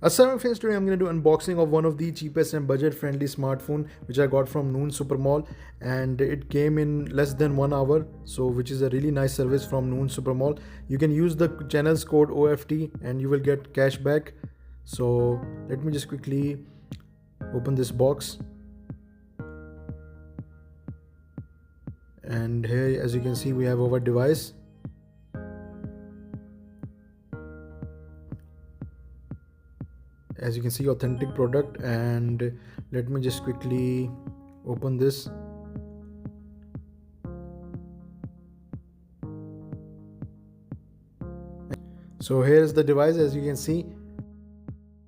Assalamualaikum friends, today I'm going to do unboxing of one of the cheapest and budget friendly smartphone which I got from Noon Supermall, and it came in less than 1 hour, so which is a really nice service from Noon Supermall. You can use the channel's code OFT and you will get cash back. So let me just quickly open this box, and here as you can see we have our device. As you can see, authentic product, and let me just quickly open this. So here is the device, as you can see,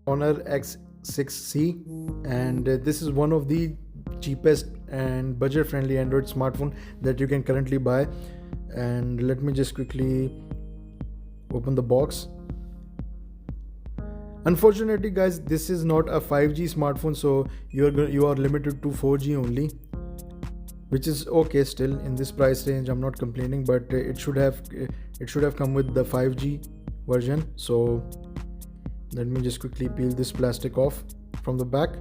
Honor X6c, and this is one of the cheapest and budget friendly Android smartphone that you can currently buy. And let me just quickly open the box. Unfortunately guys, this is not a 5G smartphone, so you are limited to 4G only, which is okay still in this price range. I'm not complaining, but it should have come with the 5G version. So let me just quickly peel this plastic off from the back.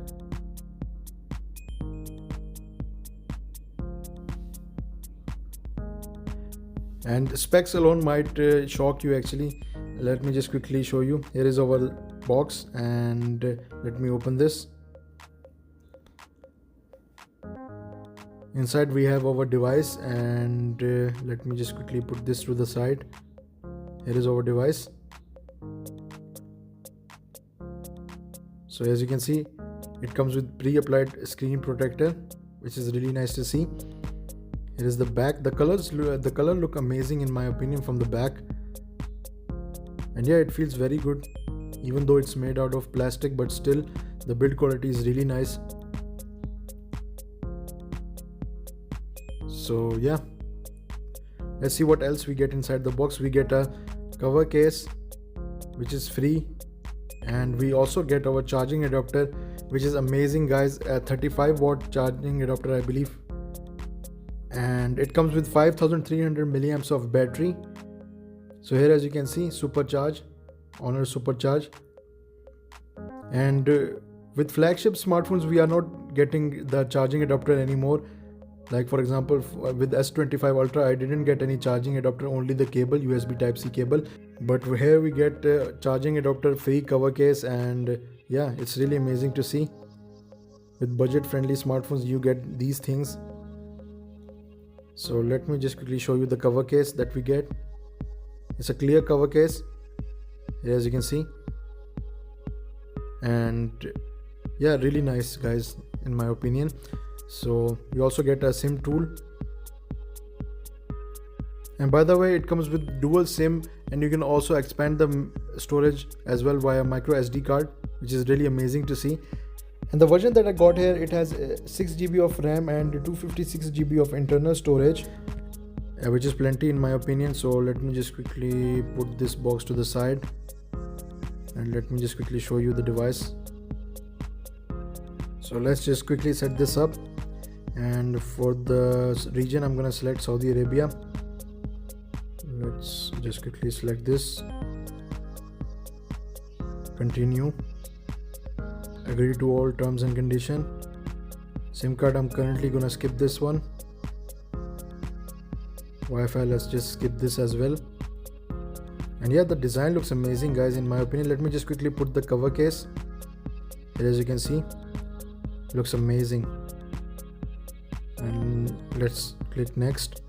And specs alone might shock you actually. Let me just quickly show you. Here is our box, and let me open this. Inside we have our device, and let me just quickly put this to the side. Here is our device. So as you can see, it comes with pre-applied screen protector, which is really nice to see. Here is the back. The color look amazing in my opinion from the back. And yeah, it feels very good, even though it's made out of plastic, but still the build quality is really nice. So yeah, let's see what else we get inside the box. We get a cover case, which is free, and we also get our charging adapter, which is amazing guys, a 35-watt charging adapter I believe, and it comes with 5300 milliamps of battery. So here as you can see, supercharge, Honor supercharge. And with flagship smartphones we are not getting the charging adapter anymore. Like for example, with S25 Ultra I didn't get any charging adapter, only the cable, USB Type-C cable. But here we get charging adapter, free cover case, and yeah, it's really amazing to see. With budget friendly smartphones you get these things. So let me just quickly show you the cover case that we get. It's a clear cover case, as you can see, and yeah, really nice guys in my opinion. So you also get a SIM tool, and by the way it comes with dual SIM, and you can also expand the storage as well via micro SD card, which is really amazing to see. And the version that I got here, it has 6GB of RAM and 256GB of internal storage, which is plenty in my opinion. So let me just quickly put this box to the side, and let me just quickly show you the device. So let's just quickly set this up, and for the region I'm gonna select Saudi Arabia. Let's just quickly select this, continue, agree to all terms and condition. SIM card, I'm currently gonna skip this one. Wi-Fi, let's just skip this as well. And yeah, the design looks amazing guys in my opinion. Let me just quickly put the cover case. Here as you can see, looks amazing. And let's click next,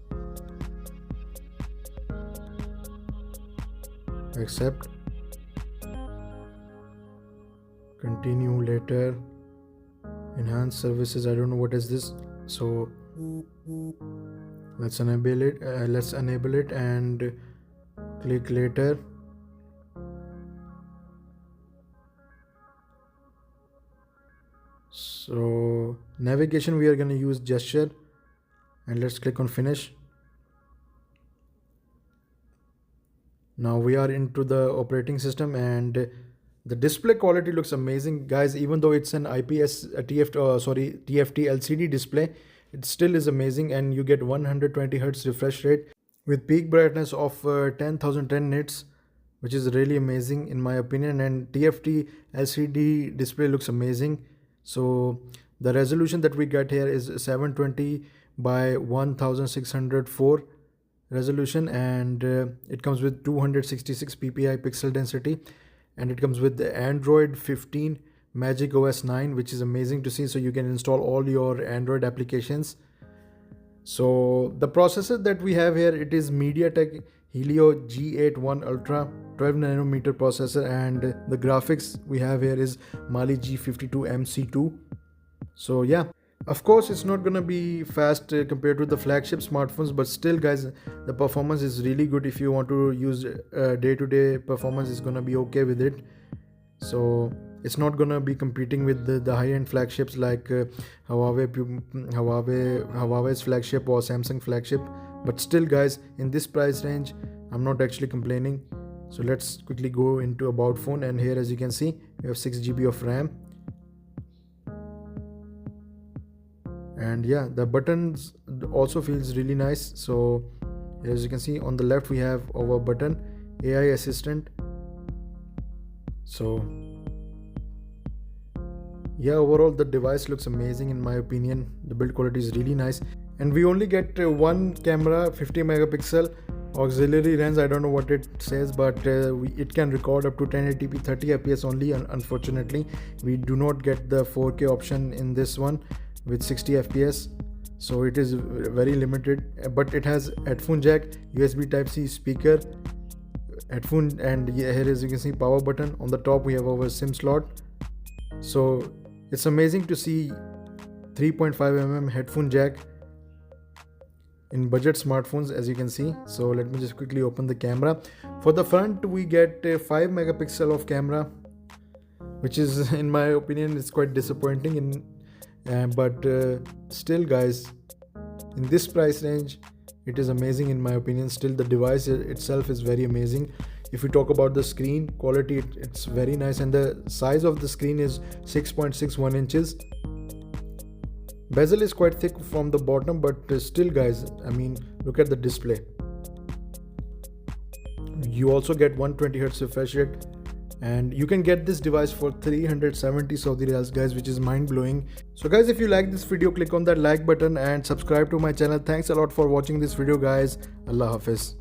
accept, continue later, enhance services. I don't know what is this, so let's enable it and click later. So navigation, we are going to use gesture, and let's click on finish. Now we are into the operating system, and the display quality looks amazing guys. Even though it's an TFT LCD display, it still is amazing, and you get 120 Hz refresh rate with peak brightness of 10,010 nits, which is really amazing in my opinion, and TFT LCD display looks amazing. So the resolution that we get here is 720 by 1604 resolution, and it comes with 266 ppi pixel density, and it comes with the Android 15 Magic OS 9, which is amazing to see. So you can install all your Android applications. So the processor that we have here, it is MediaTek Helio G81 Ultra 12 nanometer processor, and the graphics we have here is Mali G52 MC2. So yeah, of course it's not gonna be fast compared to the flagship smartphones, but still guys, the performance is really good. If you want to use day-to-day performance, is gonna be okay with it. So it's not gonna be competing with the high-end flagships like Huawei's flagship or Samsung flagship. But still guys, in this price range, I'm not actually complaining. So let's quickly go into about phone, and here as you can see, we have 6 GB of RAM. And yeah, the buttons also feels really nice. So as you can see, on the left we have our button AI assistant. So yeah, overall the device looks amazing in my opinion. The build quality is really nice, and we only get one camera, 50 megapixel auxiliary lens. I don't know what it says, but it can record up to 1080p 30 fps only. Unfortunately, we do not get the 4K option in this one with 60 fps, so it is very limited. But it has headphone jack, USB Type-C speaker, headphone, and here as you can see, power button. On the top we have our SIM slot. So it's amazing to see 3.5mm headphone jack in budget smartphones, as you can see. So let me just quickly open the camera. For the front we get a 5 megapixel of camera, which is in my opinion is quite disappointing but still guys, in this price range it is amazing in my opinion. Still the device itself is very amazing. If we talk about the screen quality, it's very nice, and the size of the screen is 6.61 inches. Bezel is quite thick from the bottom, but still guys, I mean, look at the display. You also get 120Hz refresh rate, and you can get this device for 370 Saudi Riyals guys, which is mind-blowing. So guys, if you like this video, click on that like button and subscribe to my channel. Thanks a lot for watching this video guys. Allah Hafiz.